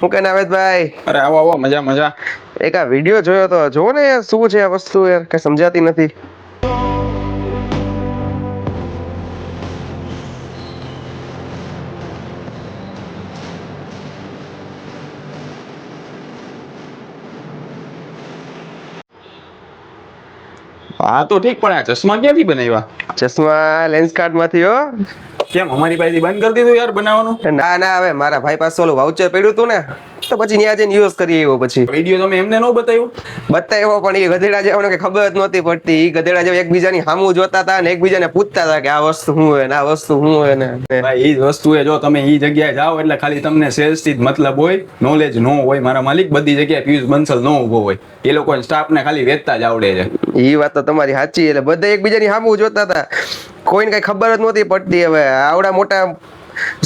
હું કે નાવેદભાઈ? અરે આવો આવો, મજા મજા. એક આ વિડીયો જોયો તો, જોવો ને યાર, શું છે આ વસ્તુ યાર, કઈ સમજાતી નથી. હા તો ઠીક, પણ આ ચશ્મા ક્યાંથી બનાવ્યા? ચશ્મા લેન્સ કાર્ડ માંથી હો. કેમ અમારી પાસેથી બંધ કરી દીધું યાર બનાવવાનું? ના ના, હવે મારા ભાઈ પાસે ઓલું વાઉચર પડ્યું હતું ને, તો પછી ત્યાં જઈને યુઝ કરી આવ્યો. પછી વિડીયો તમે એમને ન બતાવ્યો? બતાવ્યો, પણ એ ગધેડા જેવાને કે ખબર જ નહોતી પડતી. એ ગધેડા જેવા એકબીજાની સામું જોતા હતા ને એકબીજાને પૂછતા હતા કે આ વસ્તુ શું હોય ને આ વસ્તુ શું હોય ને. ભાઈ એ જ વસ્તુ એ, જો તમે એ જગ્યાએ જાઓ એટલે ખાલી તમને સેલ્સ થી જ મતલબ હોય, નોલેજ ન હોય. મારા માલિક બધી જગ્યાએ પિયુષ બંસલ ન ઉભો હોય, એ લોકો સ્ટાફ ને ખાલી વેચતા જ આવડે છે. એ વાત તો તમારી સાચી. એટલે બધા એકબીજાની સામું જોતા હતા, કોઈને કઈ ખબર જ નહોતી પડતી. હવે આવડા મોટા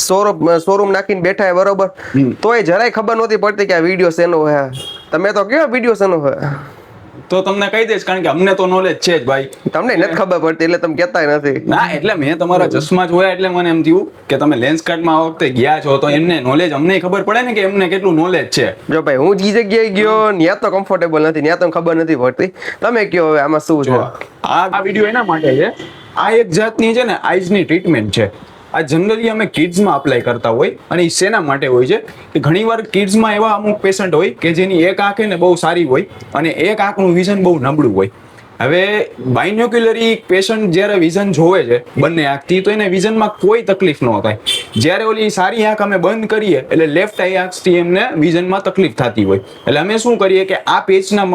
શોરૂમ નાખીને બેઠા બરોબર, તોય જરાય ખબર નહોતી પડતી કે આ વિડીયો શેનો હે. તમે તો કયો વિડીયો શેનો હે? તો તમને કહી દઈશ, કારણ કે અમને તો નોલેજ છે જ ભાઈ. તમને નથી ખબર પડતી એટલે તમે કહેતા નથી. ના, એટલે મેં તમારા ચશ્મા જોયા એટલે મને એમ થયું કે તમે લેન્સ કાર્ડમાં આ વખતે ગયા છો તો એમને નોલેજ, અમને ખબર પડે ને કે એમને કેટલું નોલેજ છે. જો ભાઈ, હું જે જગ્યાએ ગયો ત્યાં તો કમ્ફર્ટેબલ નથી, ત્યાં તો ખબર નથી પડતી. તમે કયો હવે આમાં શું છે? આ વિડીયો એના માટે છે, આ એક જાતની છે ને આઈઝની ટ્રીટમેન્ટ છે. આ જનરલી અમે કિડ્સમાં અપ્લાય કરતા હોય, અને એ શેના માટે હોય છે કે ઘણીવાર કિડ્સમાં એવા અમુક પેશન્ટ હોય કે જેની એક આંખ ને બહુ સારી હોય અને એક આંખનું વિઝન બહુ નબળું હોય. હવે બાયનોક્યુલરી પેશન્ટ જ્યારે વિઝન જોવે છે બંને આંખથી, તો એને વિઝનમાં કોઈ તકલીફ ન થાય. જ્યારે ઓલી સારી આંખ અમે બંધ કરીએ એટલે લેફ્ટ આઈ આંખથી એમને વિઝનમાં તકલીફ થતી હોય. એટલે અમે શું કરીએ કે આ પેચના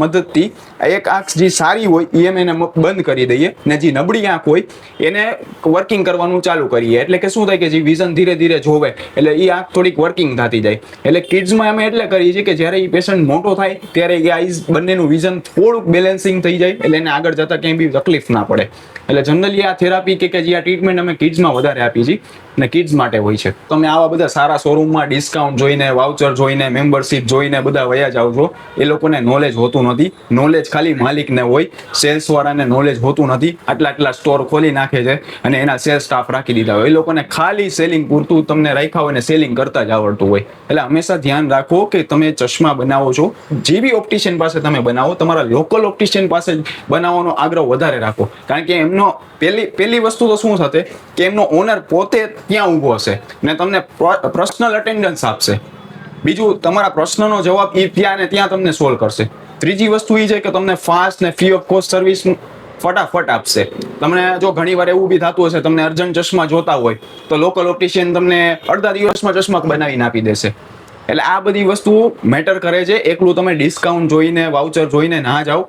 મદદથી એક આંખ જે સારી હોય એ એને બંધ કરી દઈએ, ને જે નબળી આંખ હોય એને વર્કિંગ કરવાનું ચાલુ કરીએ. એટલે કે શું થાય કે જે વિઝન ધીરે ધીરે જોવે એટલે એ આંખ થોડીક વર્કિંગ થતી જાય. એટલે કિડ્સમાં અમે એટલે કરીએ છીએ કે જ્યારે એ પેશન્ટ મોટો થાય ત્યારે એ આઈઝ બંનેનું વિઝન થોડુંક બેલેન્સિંગ થઈ જાય, એટલે એને આગળ જતા ક્યાંય બી તકલીફ ના પડે. એટલે જનરલી આ થેરાપી કે જે આ ટ્રીટમેન્ટ અમે કિડ્સમાં વધારે આપી છીએ ને કિડ્સ માટે હોય છે. તમે આવા બધા સારા શોરૂમમાં ડિસ્કાઉન્ટ જોઈને, વાઉચર જોઈને, મેમ્બરશિપ જોઈને બધા વયા જાવ છો. એ લોકોને નોલેજ હોતું નથી. નોલેજ ખાલી માલિકને હોય, સેલ્સ વાળાને નોલેજ હોતું નથી. આટલા સ્ટોર ખોલી નાખે છે અને એના સેલ્સ સ્ટાફ રાખી દીધા હોય. એ લોકોને ખાલી સેલિંગ પૂરતું તમને રાખ્યા હોય ને સેલિંગ કરતા જ આવડતું હોય. એટલે હંમેશા ધ્યાન રાખો કે તમે ચશ્મા બનાવો છો, જે બી ઓપ્ટિશિયન પાસે તમે બનાવો, તમારા લોકલ ઓપ્ટિશિયન પાસે બનાવવાનો આગ્રહ વધારે રાખો. કારણ કે એમનો પહેલી વસ્તુ તો શું થશે કે એમનો ઓનર પોતે ત્યાં ઊભો હશે ને તમને પર્સનલ અટેન્ડન્સ આપશે. બીજું, તમારા પ્રશ્નનો જવાબ એ ત્યાં ને ત્યાં તમને સોલ્વ કરશે. ત્રીજી વસ્તુ એ છે કે તમને ફાસ્ટ ને ફ્રી ઓફ કોસ્ટ સર્વિસ ફટાફટ આપશે. તમને જો ઘણી વાર એવું બી થતું હશે, તમને અર્જન્ટ ચશ્મા જોતા હોય તો લોકલ ઓપ્ટિશિયન તમને અડધા દિવસમાં ચશ્મા બનાવીને આપી દેશે. એટલે આ બધી વસ્તુ મેટર કરે છે. એકલું તમે ડિસ્કાઉન્ટ જોઈને, વાઉચર જોઈને ના જાઓ.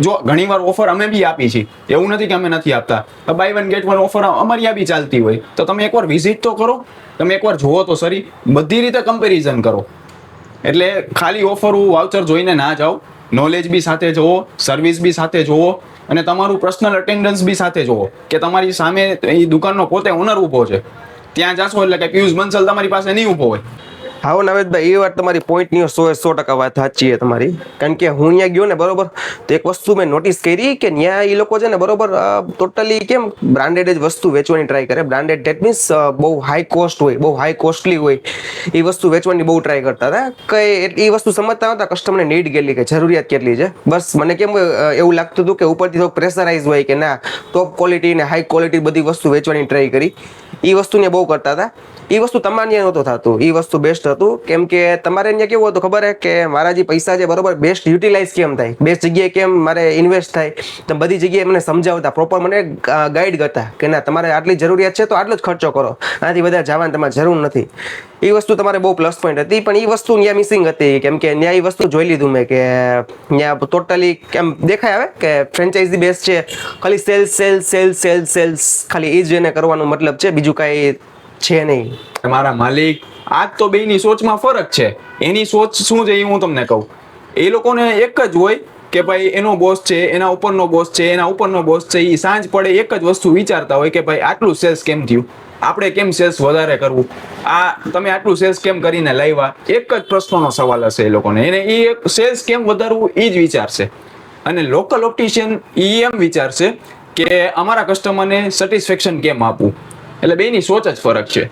જો ઘણીવાર ઓફર અમે બી આપી છીએ, એવું નથી કે અમે નથી આપતા. Buy one get one offer અમારી આ બી ચાલતી હોય, તો તમે એકવાર વિઝિટ તો કરો, તમે એકવાર જુઓ તો સરી, બધી રીતે કમ્પેરિઝન કરો. એટલે ખાલી ઓફર વાઉચર જોઈને ના જાઓ, નોલેજ બી સાથે જોવો, સર્વિસ બી સાથે જોવો અને તમારું પર્સનલ અટેન્ડન્સ બી સાથે જોવો કે તમારી સામે એ દુકાનનો પોતે ઓનર ઊભો છે. ત્યાં જાશો એટલે કે પિયુષ બંસલ તમારી પાસે નહીં ઊભો હોય. હા નવેદભાઈ, એ વાત તમારી પોઈન્ટની 100% વાત સાચી છે તમારી. કારણ કે હું ત્યાં ગયો ને બરોબર, તો એક વસ્તુ મેં નોટિસ કરી કે ત્યાં એ લોકો છે ને બરોબર ટોટલી કેમ બ્રાન્ડેડ જ વસ્તુ વેચવાની ટ્રાય કરે. બ્રાન્ડેડ ડેટ મીન્સ બહુ હાઈ કોસ્ટ હોય, બહુ હાઈ કોસ્ટલી હોય એ વસ્તુ વેચવાની બહુ ટ્રાય કરતા હતા. કે એ વસ્તુ સમજતા હતા કસ્ટમરને નીડ કેટલી, કે જરૂરિયાત કેટલી છે. બસ મને કેમ એવું લાગતું હતું કે ઉપરથી થોડુંક પ્રેશરાઇઝ હોય કે ના, ટોપ ક્વોલિટી ને હાઈ ક્વોલિટી બધી વસ્તુ વેચવાની ટ્રાય કરી. એ વસ્તુને બહુ કરતા હતા. એ વસ્તુ તમારે ત્યાં નહોતું થતું. એ વસ્તુ બેસ્ટ હતું. કેમ કે તમારે અહીંયા કેવું હતું ખબર હે કે મારા જે પૈસા છે બરોબર બેસ્ટ યુટિલાઇઝ કેમ થાય, બેસ્ટ જગ્યાએ કેમ મારે ઇન્વેસ્ટ થાય, તો બધી જગ્યાએ મને સમજાવતા, પ્રોપર મને ગાઈડ કરતા કે ના, તમારે આટલી જરૂરિયાત છે તો આટલો જ ખર્ચો કરો, આનાથી વધારે જવાની તમારે જરૂર નથી. એ વસ્તુ તમારે બહુ પ્લસ પોઈન્ટ હતી. પણ એ વસ્તુ ત્યાં મિસિંગ હતી. કેમ કે ત્યાં એ વસ્તુ જોઈ લીધું મેં કે ત્યાં ટોટલી કેમ દેખાય આવે કે ફ્રેન્ચાઇઝી બેસ્ટ છે, ખાલી sales sales sales sales sales, ખાલી એ જ એને કરવાનો મતલબ છે, બીજું કાંઈ છે નહીં. મારા માલિક, આજ તો બેની સોચમાં ફરક છે. એની સોચ શું છે એ હું તમને કહું. એ લોકોને એક જ હોય કે ભાઈ એનો બોસ છે, એના ઉપરનો બોસ છે, એના ઉપરનો બોસ છે. એ સાંજ પડે એક જ વસ્તુ વિચારતા હોય કે ભાઈ આટલું સેલ્સ કેમ થયું, આપણે કેમ સેલ્સ વધારે કરવું, આ તમે આટલું સેલ્સ કેમ કરીને લાવ્યા. એક જ પ્રશ્નનો સવાલ હશે એ લોકોને. એને એ સેલ્સ કેમ વધારવું એ જ વિચારશે. અને લોકલ ઓપ્ટિશિયન એ એમ વિચારશે કે અમારા કસ્ટમરને સેટિસ્ફેક્શન કેમ આપવું. એટલે બેની સોચ જ ફરક છે.